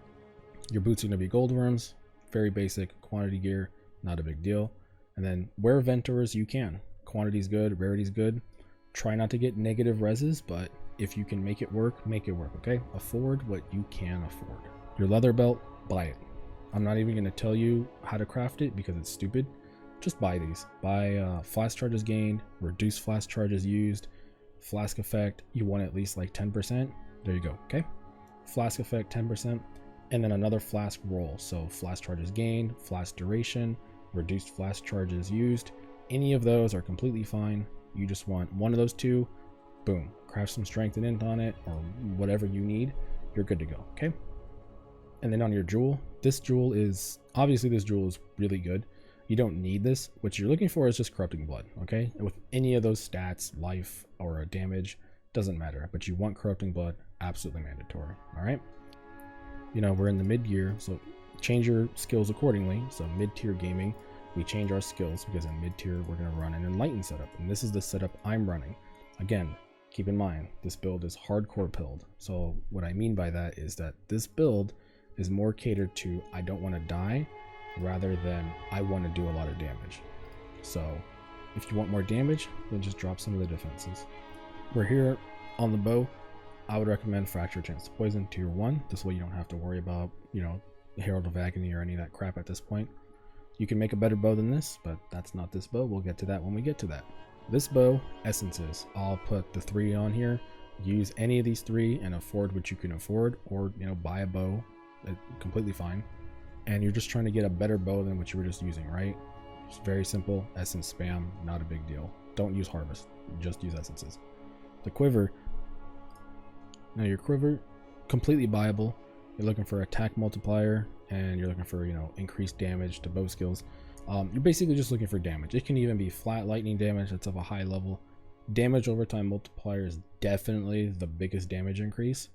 Your boots are going to be gold worms, very basic quantity gear, not a big deal. And then wear Ventors you can. Quantity's good, rarity's good. Try not to get negative reses, but if you can make it work, okay? Afford what you can afford. Your leather belt, buy it. I'm not even going to tell you how to craft it because it's stupid. Just buy these. Buy flask charges gained, reduce flask charges used, flask effect, you want at least like 10%. There you go, okay? Flask effect 10%, and then another flask roll. So flask charges gained, flask duration, reduced flask charges used. Any of those are completely fine. You just want one of those 2, boom, craft some strength and int on it or whatever you need, you're good to go, okay? And then on your jewel, this jewel is really good. You don't need this. What you're looking for is just corrupting blood, okay? And with any of those stats, life or damage, doesn't matter, but you want corrupting blood, absolutely mandatory. All right, you know, we're in the mid-gear, so change your skills accordingly. So mid-tier gaming, we change our skills because in mid-tier we're going to run an enlightened setup, and this is the setup I'm running. Again, keep in mind this build is hardcore pilled. So what I mean by that is that this build is more catered to I don't want to die rather than I want to do a lot of damage. So if you want more damage, then just drop some of the defenses. We're here on the bow. I would recommend Fracture Chance to Poison tier 1. This way you don't have to worry about, you know, Herald of Agony or any of that crap at this point. You can make a better bow than this, but that's not this bow. We'll get to that when we get to that. This bow, essences. I'll put the 3 on here. Use any of these 3 and afford what you can afford, or, you know, buy a bow. Completely fine. And you're just trying to get a better bow than what you were just using, right? It's very simple. Essence spam, not a big deal. Don't use harvest, just use essences. The quiver, now your quiver, completely buyable. You're looking for attack multiplier and you're looking for, you know, increased damage to bow skills. You're basically just looking for damage. It can even be flat lightning damage that's of a high level. Damage over time multiplier is definitely the biggest damage increase,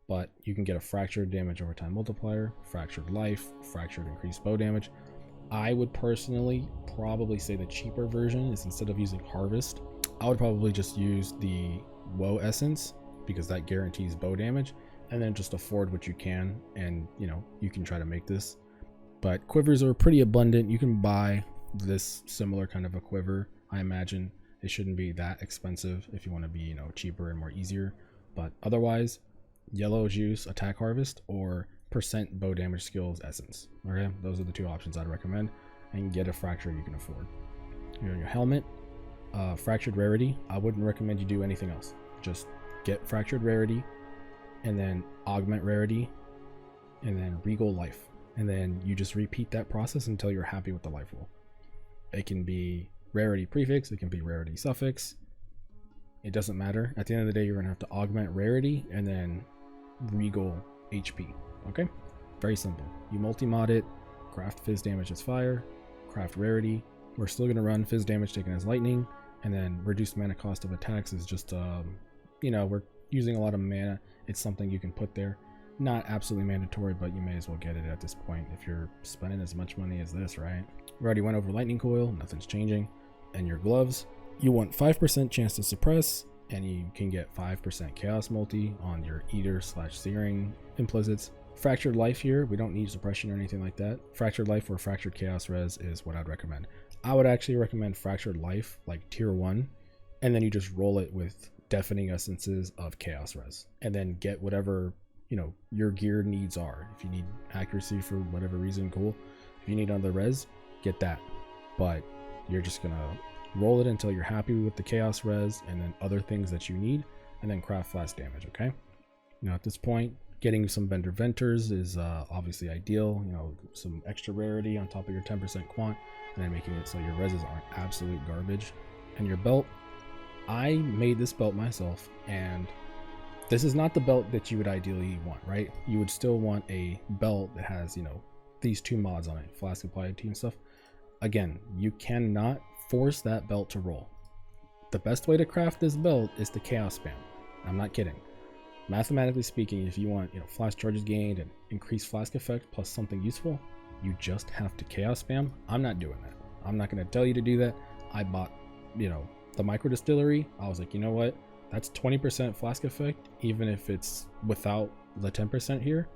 but you can get a fractured damage over time multiplier, fractured life, fractured increased bow damage. I would personally probably say the cheaper version is, instead of using harvest, I would probably just use the woe essence because that guarantees bow damage, and then just afford what you can, and you know, you can try to make this. But quivers are pretty abundant. You can buy this similar kind of a quiver. I imagine it shouldn't be that expensive if you want to be, you know, cheaper and more easier. But otherwise, yellow juice attack harvest or percent bow damage skills essence. Okay, those are the 2 options I'd recommend, and get a fracture you can afford. helmet, fractured rarity. I wouldn't recommend you do anything else. Just get fractured rarity, and then augment rarity, and then regal life. And then you just repeat that process until you're happy with the life roll. It can be rarity prefix, it can be rarity suffix. It doesn't matter. At the end of the day, you're gonna have to augment rarity and then regal HP. Okay? Very simple. You multi-mod it, craft fizz damage as fire, craft rarity. We're still gonna run fizz damage taken as lightning, and then reduced mana cost of attacks is just you know, we're using a lot of mana. It's something you can put there. Not absolutely mandatory, but you may as well get it at this point if you're spending as much money as this, right? We already went over lightning coil, nothing's changing. And your gloves, you want 5% chance to suppress, and you can get 5% chaos multi on your eater / searing implicits. Fractured life here, we don't need suppression or anything like that. Fractured life or fractured chaos res is what I'd recommend. I would actually recommend fractured life, like tier 1, and then you just roll it with deafening essences of chaos res, and then get whatever, you know, your gear needs are. If you need accuracy for whatever reason, cool. If you need another res, get that. But you're just gonna roll it until you're happy with the chaos res and then other things that you need, and then craft flash damage. Okay, you know, at this point, getting some vendor venters is obviously ideal. You know, some extra rarity on top of your 10% quant, and then making it so your reses aren't absolute garbage. And your belt, I made this belt myself, and this is not the belt that you would ideally want, right? You would still want a belt that has, you know, these 2 mods on it, flask applied and stuff. Again, you cannot force that belt to roll. The best way to craft this belt is to chaos spam. I'm not kidding. Mathematically speaking, if you want, you know, flash charges gained and increased flask effect plus something useful, you just have to chaos spam. I'm not doing that. I'm not going to tell you to do that. I bought, you know, the micro distillery. I was like, you know what? That's 20% flask effect, even if it's without the 10% here.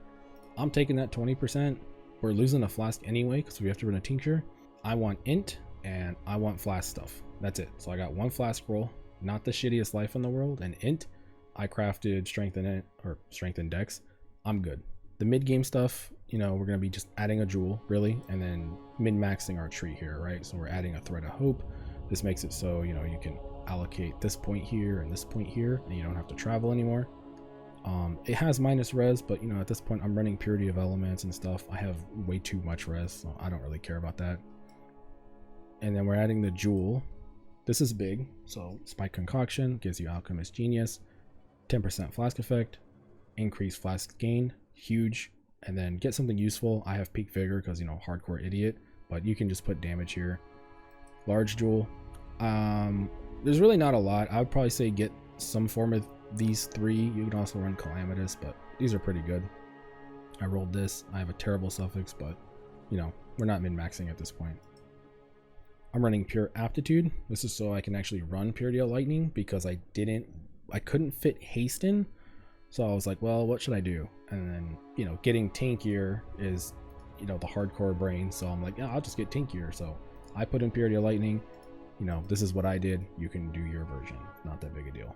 I'm taking that 20%. We're losing a flask anyway because we have to run a tincture. I want int and I want flask stuff. That's it. So I got 1 flask roll, not the shittiest life in the world, and int. I crafted strength and int, or strength and dex. I'm good. The mid game stuff, you know, we're gonna be just adding a jewel really, and then min maxing our tree here, right? So we're adding a thread of hope. This makes it so, you know, you can allocate this point here and this point here, and you don't have to travel anymore. It has minus res, but you know, at this point I'm running purity of elements and stuff. I have way too much res, so I don't really care about that. And then we're adding the jewel. This is big, so spike concoction gives you alchemist genius, 10% flask effect, increased flask gain, huge. And then get something useful. I have peak vigor because, you know, hardcore idiot, but you can just put damage here. Large jewel. There's really not a lot. I would probably say get some form of these 3. You can also run calamitous, but these are pretty good. I rolled this. I have a terrible suffix, but you know, we're not min-maxing at this point. I'm running pure aptitude. This is so I can actually run purity of lightning because I couldn't fit haste in. So I was like, well, what should I do? And then, you know, getting tankier is, you know, the hardcore brain. So I'm like, yeah, I'll just get tankier. So I put in purity of lightning. You know, this is what I did. You can do your version. Not that big a deal.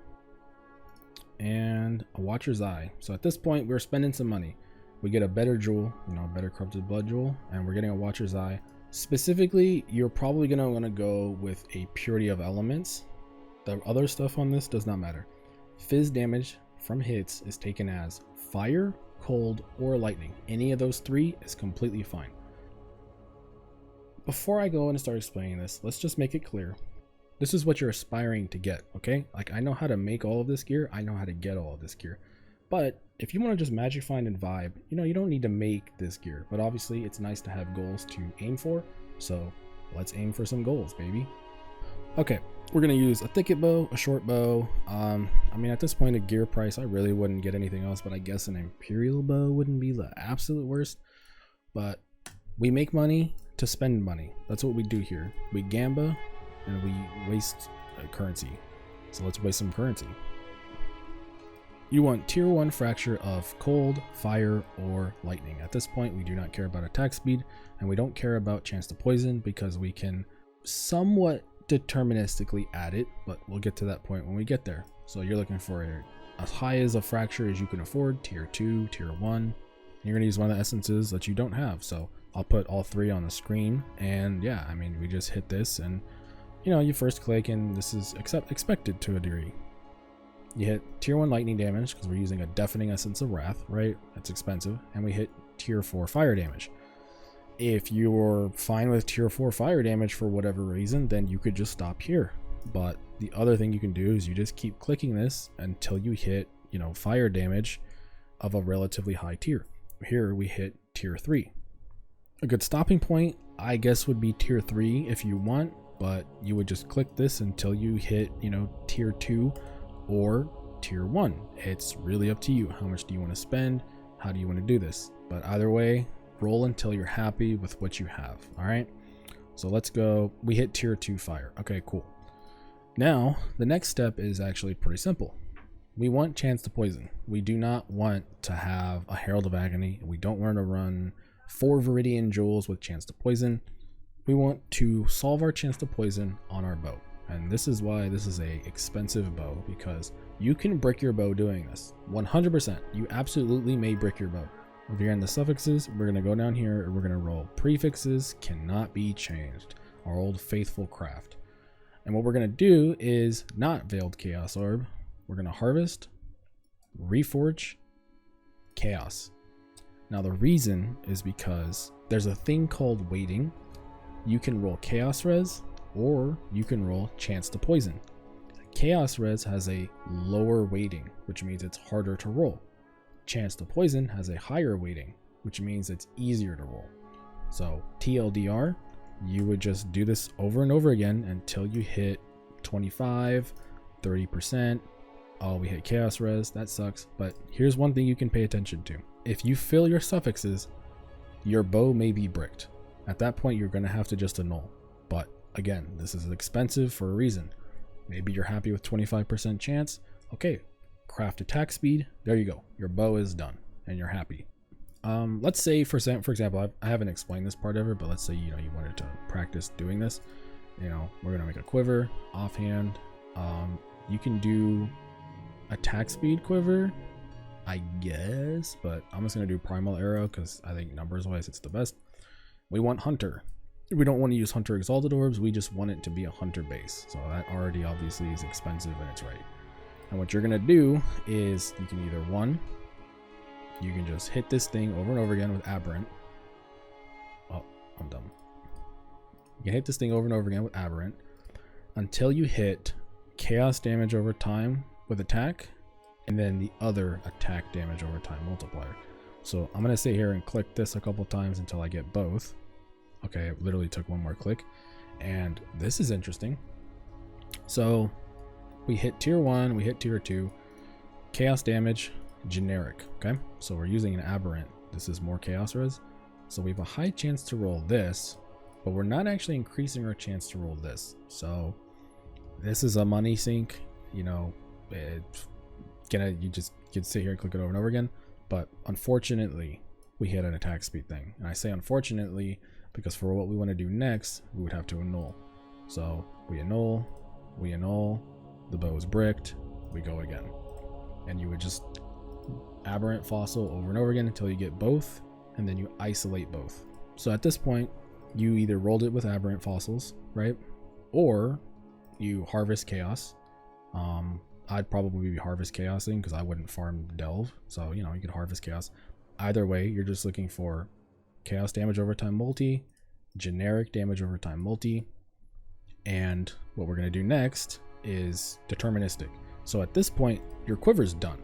And a Watcher's Eye. So at this point, we're spending some money. We get a better jewel, you know, a better corrupted blood jewel, and we're getting a Watcher's Eye. Specifically, you're probably gonna want to go with a purity of elements. The other stuff on this does not matter. Fizz damage from hits is taken as fire, cold, or lightning. Any of those 3 is completely fine. Before I go and start explaining this, let's just make it clear. This is what you're aspiring to get, okay? Like, I know how to make all of this gear. I know how to get all of this gear. But if you want to just magic find and vibe, you know, you don't need to make this gear. But obviously, it's nice to have goals to aim for. So let's aim for some goals, baby. Okay, we're going to use a thicket bow, a short bow. I mean, at this point, a gear price, I really wouldn't get anything else. But I guess an imperial bow wouldn't be the absolute worst. But we make money to spend money. That's what we do here. We gamba and we waste currency. So let's waste some currency. You want tier 1 fracture of cold, fire, or lightning. At this point, we do not care about attack speed, and we don't care about chance to poison because we can somewhat deterministically add it, but we'll get to that point when we get there. So you're looking for as high as a fracture as you can afford, tier 2, tier 1. And you're gonna use one of the essences that you don't have. So I'll put all 3 on the screen, and yeah, I mean, we just hit this, and you know, you first click, and this is expected to a degree. You hit tier 1 lightning damage because we're using a deafening essence of wrath, right? That's expensive. And we hit tier 4 fire damage. If you're fine with tier 4 fire damage for whatever reason, then you could just stop here. But the other thing you can do is you just keep clicking this until you hit, you know, fire damage of a relatively high tier. Here we hit tier 3. A good stopping point, I guess, would be tier 3 if you want, but you would just click this until you hit, you know, tier 2 or tier 1. It's really up to you. How much do you want to spend? How do you want to do this? But either way, roll until you're happy with what you have. All right, so let's go. We hit tier 2 fire. Okay, cool. Now the next step is actually pretty simple. We want chance to poison. We do not want to have a Herald of Agony. We don't want to run 4 Viridian Jewels with chance to poison. We want to solve our chance to poison on our bow. And this is why this is a expensive bow, because you can brick your bow doing this. 100%. You absolutely may brick your bow. If you're in the suffixes, we're going to go down here and we're going to roll prefixes cannot be changed. Our old faithful craft. And what we're going to do is not Veiled Chaos Orb. We're going to harvest, reforge, chaos. Now the reason is because there's a thing called waiting. You can roll chaos res or you can roll chance to poison. Chaos res has a lower weighting, which means it's harder to roll. Chance to poison has a higher weighting, which means it's easier to roll. So TLDR, you would just do this over and over again until you hit 25, 30%. Oh, we hit chaos res, that sucks. But here's one thing you can pay attention to. If you fill your suffixes, your bow may be bricked. At that point, you're going to have to just annul. But again, this is expensive for a reason. Maybe you're happy with 25% chance. Okay, craft attack speed. There you go. Your bow is done and you're happy. Let's say, for example, I haven't explained this part ever, but let's say, you know, you wanted to practice doing this. You know, we're going to make a quiver offhand. You can do attack speed quiver, I guess, but I'm just going to do primal arrow because I think numbers wise it's the best. We want hunter. We don't want to use hunter exalted orbs. We just want it to be a hunter base. So that already obviously is expensive and it's right. And what you're going to do is you can either you can just hit this thing over and over again with aberrant. Oh, I'm dumb. You can hit this thing over and over again with aberrant until you hit chaos damage over time with attack, and then the other attack damage over time multiplier. So I'm going to sit here and click this a couple times until I get both. Okay, it literally took one more click. And this is interesting. So we hit tier 1, we hit tier 2, chaos damage, generic. Okay, so we're using an aberrant. This is more chaos res. So we have a high chance to roll this, but we're not actually increasing our chance to roll this. So this is a money sink. You know, you just can sit here and click it over and over again. But unfortunately, we hit an attack speed thing. And I say unfortunately because for what we want to do next, we would have to annul. So we annul, the bow is bricked, we go again. And you would just aberrant fossil over and over again until you get both, and then you isolate both. So at this point, you either rolled it with aberrant fossils, right? Or you harvest chaos. I'd probably be harvest chaosing because I wouldn't farm delve. So, you know, you could harvest chaos. Either way, you're just looking for chaos damage over time multi, generic damage over time multi, and what we're going to do next is deterministic. So at this point, your quiver's done.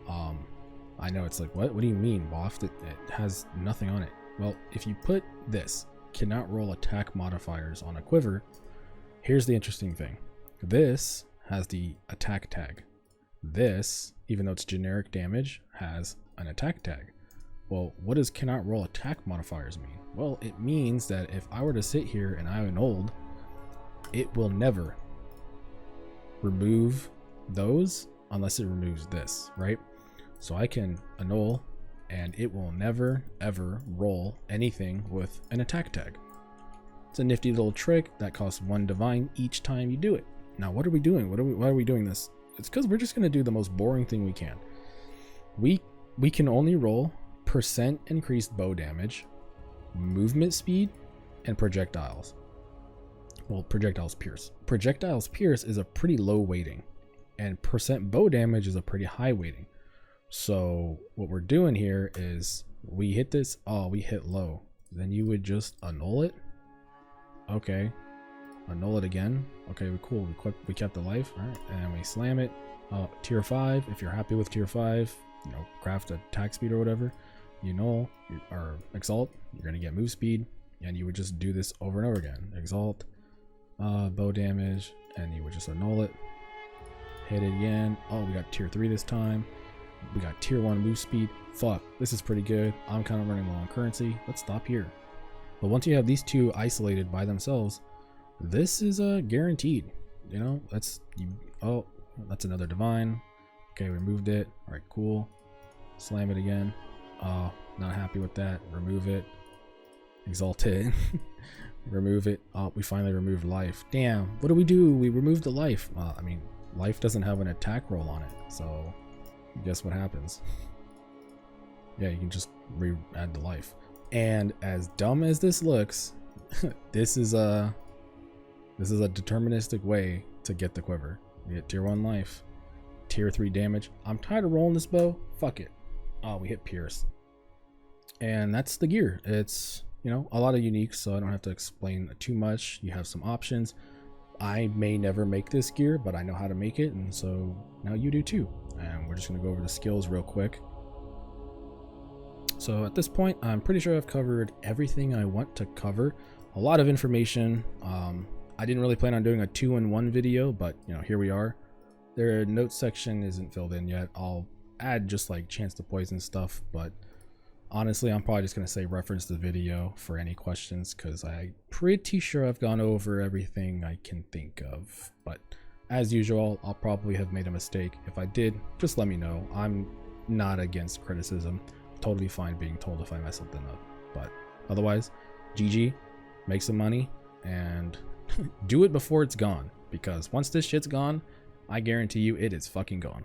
I know it's like, what do you mean, Waft? It has nothing on it. Well, if you put this, cannot roll attack modifiers on a quiver, here's the interesting thing. This has the attack tag. This, even though it's generic damage, has an attack tag. Well, what does cannot roll attack modifiers mean? Well, it means that if I were to sit here and I annulled, it will never remove those unless it removes this, right? So I can annul and it will never ever roll anything with an attack tag. It's a nifty little trick that costs 1 divine each time you do it. Now, what are we doing? Why are we doing this? It's because we're just going to do the most boring thing we can. We can only roll % increased bow damage, movement speed, and projectiles. well, projectiles pierce. Projectiles pierce is a pretty low weighting, and percent bow damage is a pretty high weighting. So what we're doing here is we hit this, oh, we hit low. Then you would just annul it. Okay. Annul it again. Okay, cool. We kept the life. All right, and we slam it. Tier 5. If you're happy with tier 5, you know, craft attack speed or whatever. You null or exalt. You're gonna get move speed, and you would just do this over and over again. Exalt, bow damage, and you would just annul it. Hit it again. Oh, we got tier 3 this time. We got tier 1 move speed. Fuck, this is pretty good. I'm kind of running low on currency. Let's stop here. But once you have these two isolated by themselves, this is guaranteed. You know, oh, that's another divine. Okay, removed it. All right, cool. Slam it again. Not happy with that. Remove it. Exalt it. Remove it. Oh, we finally removed life. Damn, what do? We removed the life. I mean, life doesn't have an attack roll on it, so guess what happens? Yeah, you can just re-add the life. And as dumb as this looks, this is a deterministic way to get the quiver. We get tier 1 life, tier 3 damage. I'm tired of rolling this bow. Fuck it. Oh, we hit pierce. And that's the gear. It's, you know, a lot of uniques, so I don't have to explain too much. You have some options. I may never make this gear, but I know how to make it, and so now you do too. And we're just gonna go over the skills real quick. So at this point, I'm pretty sure I've covered everything I want to cover. A lot of information. I didn't really plan on doing a 2-in-1 video, but you know, here we are. Their notes section isn't filled in yet. I'll add just like chance to poison stuff, but honestly, I'm probably just gonna say reference the video for any questions, because I'm pretty sure I've gone over everything I can think of. But as usual, I'll probably have made a mistake. If I did, just let me know. I'm not against criticism. Totally fine being told if I mess something up. But otherwise, GG, make some money, and do it before it's gone, because once this shit's gone, I guarantee you it is fucking gone.